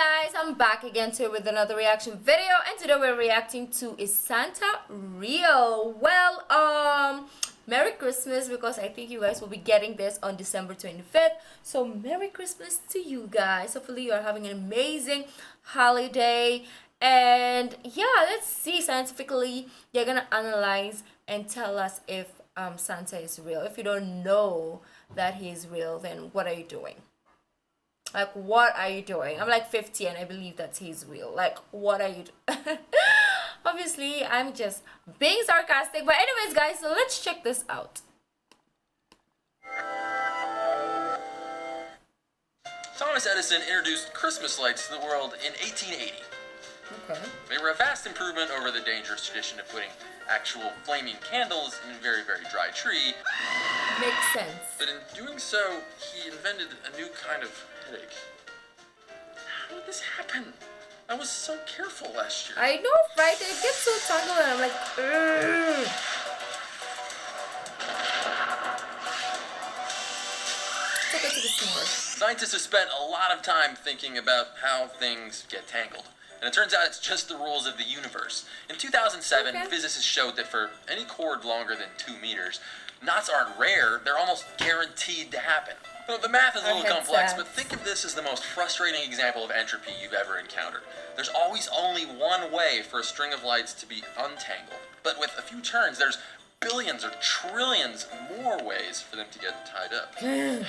guys, I'm back again today with another reaction video, and today we're reacting to Is Santa Real? Well, Merry Christmas, because I think you guys will be getting this on December 25th. So Merry Christmas to you guys. Hopefully you are having an amazing holiday. And yeah, let's see, scientifically they're gonna analyze and tell us if Santa is real. If you don't know that he is real, then what are you doing? Like, what are you doing? I'm like 50 and I believe that he's real. Like, what are you doing? Obviously, I'm just being sarcastic. But anyways, guys, so let's check this out. Thomas Edison introduced Christmas lights to the world in 1880. Okay. They were a vast improvement over the dangerous tradition of putting actual flaming candles in a very, very dry tree. Makes sense. But in doing so, he invented a new kind of headache. How did this happen? I was so careful last year. I know, right? It gets so tangled and I'm like, ugh. Take it to the s'mores. Scientists have spent a lot of time thinking about how things get tangled. And it turns out it's just the rules of the universe. In 2007, physicists showed that for any cord longer than 2 meters, knots aren't rare, they're almost guaranteed to happen. Well, the math is a little complex, but think of this as the most frustrating example of entropy you've ever encountered. There's always only one way for a string of lights to be untangled. But with a few turns, there's billions or trillions more ways for them to get tied up.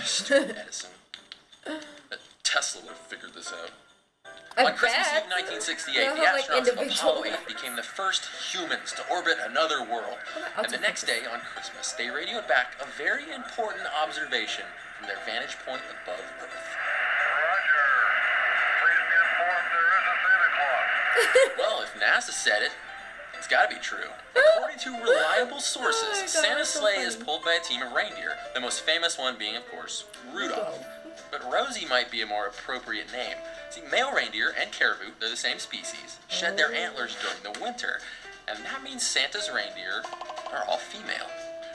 Stupid Edison. Tesla would have figured this out. On Christmas Eve 1968, the astronauts of Apollo 8 became the first humans to orbit another world. And the next day, on Christmas, they radioed back a very important observation from their vantage point above Earth. Roger. Please be informed there is a Santa Claus. Well, if NASA said it, it's gotta be true. According to reliable sources, Santa's sleigh is pulled by a team of reindeer, the most famous one being, of course, Rudolph. But Rosie might be a more appropriate name. See, male reindeer and caribou, they're the same species, shed their antlers during the winter, and that means Santa's reindeer are all female.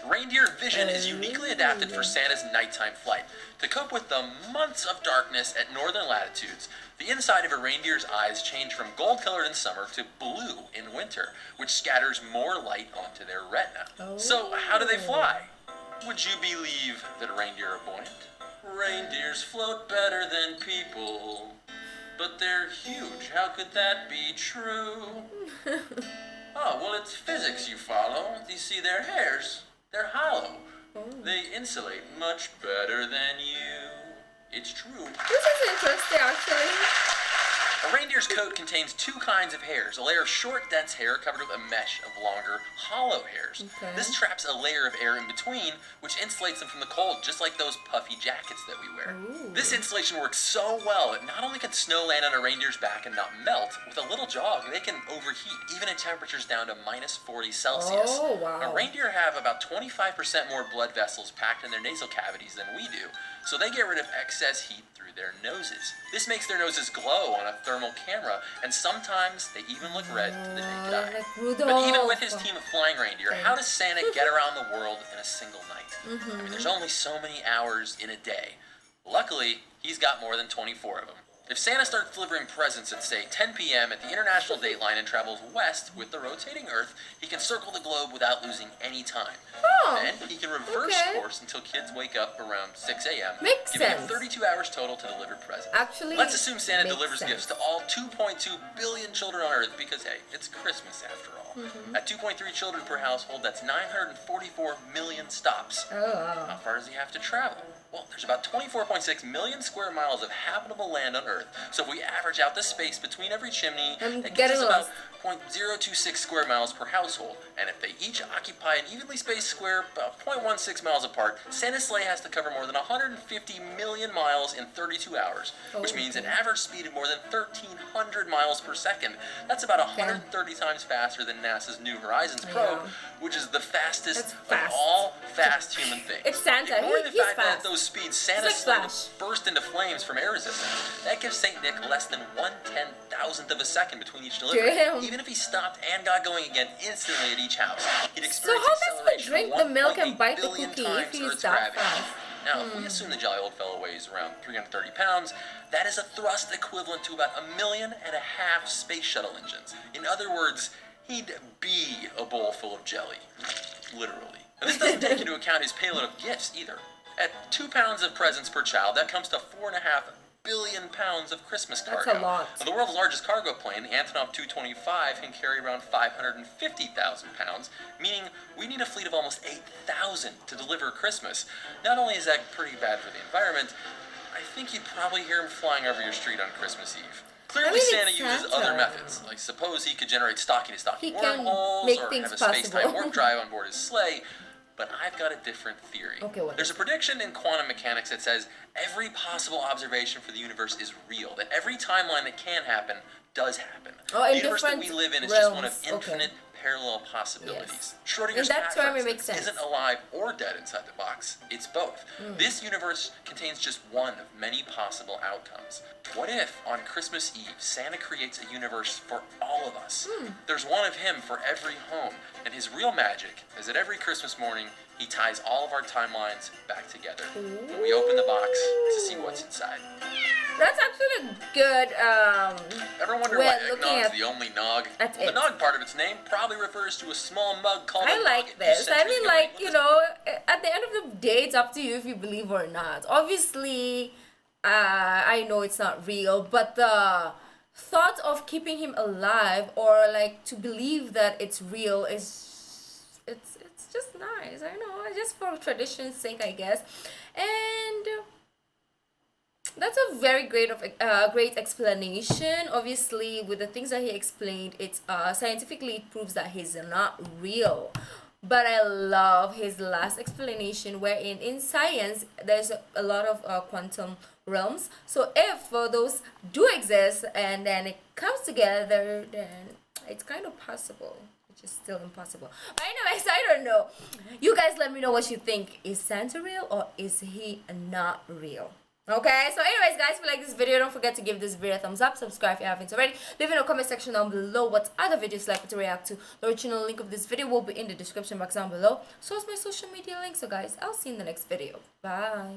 Reindeer vision is uniquely adapted for Santa's nighttime flight. To cope with the months of darkness at northern latitudes, the inside of a reindeer's eyes change from gold-colored in summer to blue in winter, which scatters more light onto their retina. So, how do they fly? Would you believe that reindeer are buoyant? Reindeers float better than people, but they're huge. How could that be true? Oh, well, it's physics you follow. You see their hairs. They're hollow. They insulate much better than you. It's true. This is interesting, actually. A reindeer's coat contains 2 kinds of hairs, a layer of short, dense hair covered with a mesh of longer, hollow hairs. This traps a layer of air in between, which insulates them from the cold, just like those puffy jackets that we wear. This insulation works so well that not only can snow land on a reindeer's back and not melt, with a little jog, they can overheat, even at temperatures down to minus 40 Celsius. A reindeer have about 25% more blood vessels packed in their nasal cavities than we do, so they get rid of excess heat through their noses. This makes their noses glow on a thermal camera, and sometimes they even look red to the naked eye. But even with his team of flying reindeer, how does Santa get around the world in a single night? I mean, there's only so many hours in a day. Luckily, he's got more than 24 of them. If Santa starts delivering presents at, say, 10 p.m. at the International Dateline and travels west with the rotating Earth, he can circle the globe without losing any time. Then he can reverse course until kids wake up around 6 a.m., giving him 32 hours total to deliver presents. Actually, let's assume Santa delivers gifts to all 2.2 billion children on Earth because, hey, it's Christmas after all. At 2.3 children per household, that's 944 million stops. How far does he have to travel? Well, there's about 24.6 million square miles of habitable land on Earth. So if we average out the space between every chimney, that gives us about 0.026 square miles per household. And if they each occupy an evenly spaced square about 0.16 miles apart, Santa's sleigh has to cover more than 150 million miles in 32 hours, which means an average speed of more than 1,300 miles per second. That's about 130 times faster than NASA's New Horizons probe, which is the fastest of all fast human things. It's Santa. Ignoring the He's fact that fast. at those speeds, Santa's sleigh burst into flames from air resistance. That gives Saint Nick less than 1/10,000th of a second between each delivery. Even if he stopped and got going again instantly at each house, he'd experience acceleration drink the milk and bite the cookie if he's that fast? Now, if we assume the jolly old fellow weighs around 330 pounds, that is a thrust equivalent to about 1.5 million space shuttle engines. In other words, he'd be a bowl full of jelly. Literally. And this doesn't take into account his payload of gifts either. At 2 pounds of presents per child, that comes to 4.5 billion pounds of Christmas cargo. That's a lot. Now, the world's largest cargo plane, the Antonov 225, can carry around 550,000 pounds, meaning we need a fleet of almost 8,000 to deliver Christmas. Not only is that pretty bad for the environment, I think you'd probably hear him flying over your street on Christmas Eve. Clearly, Santa uses other methods. Like, suppose he could generate stocking-to-stocking wormholes, or have a space-time warp drive on board his sleigh. But I've got a different theory. Okay, what? There's a prediction in quantum mechanics that says every possible observation for the universe is real. That every timeline that can happen does happen. Oh, the universe that we live in is just one of infinite parallel possibilities. Yes. Schrodinger's In that cat, term, for it makes instance, sense. isn't alive or dead inside the box. It's both. This universe contains just one of many possible outcomes. What if, on Christmas Eve, Santa creates a universe for all of us? There's one of him for every home, and his real magic is that every Christmas morning, he ties all of our timelines back together. And we open the box to see what's inside. That's actually a good Ever wonder way why of looking eggnog's at the only nog? at Well, the it. nog part of its name probably refers to a small mug called a I nog like that used this. I centuries mean, ago. like, you know, at the end of the day, it's up to you if you believe or not. Obviously, I know it's not real, but the thought of keeping him alive or like to believe that it's real is it's just nice. I know, just for tradition's sake, I guess. And that's a very great explanation. Obviously, with the things that he explained, it's scientifically it proves that he's not real. But I love his last explanation, wherein in science there's a lot of quantum realms. So if those do exist and then it comes together, then it's kind of possible. Which is still impossible. But anyways, I don't know. You guys let me know what you think. Is Santa real or is he not real? Okay, so anyways, guys, if you like this video, don't forget to give this video a thumbs up, subscribe if you haven't already, leave in the comment section down below what other videos you'd like me to react to. The original link of this video will be in the description box down below, so is my social media link. So guys, I'll see you in the next video. Bye.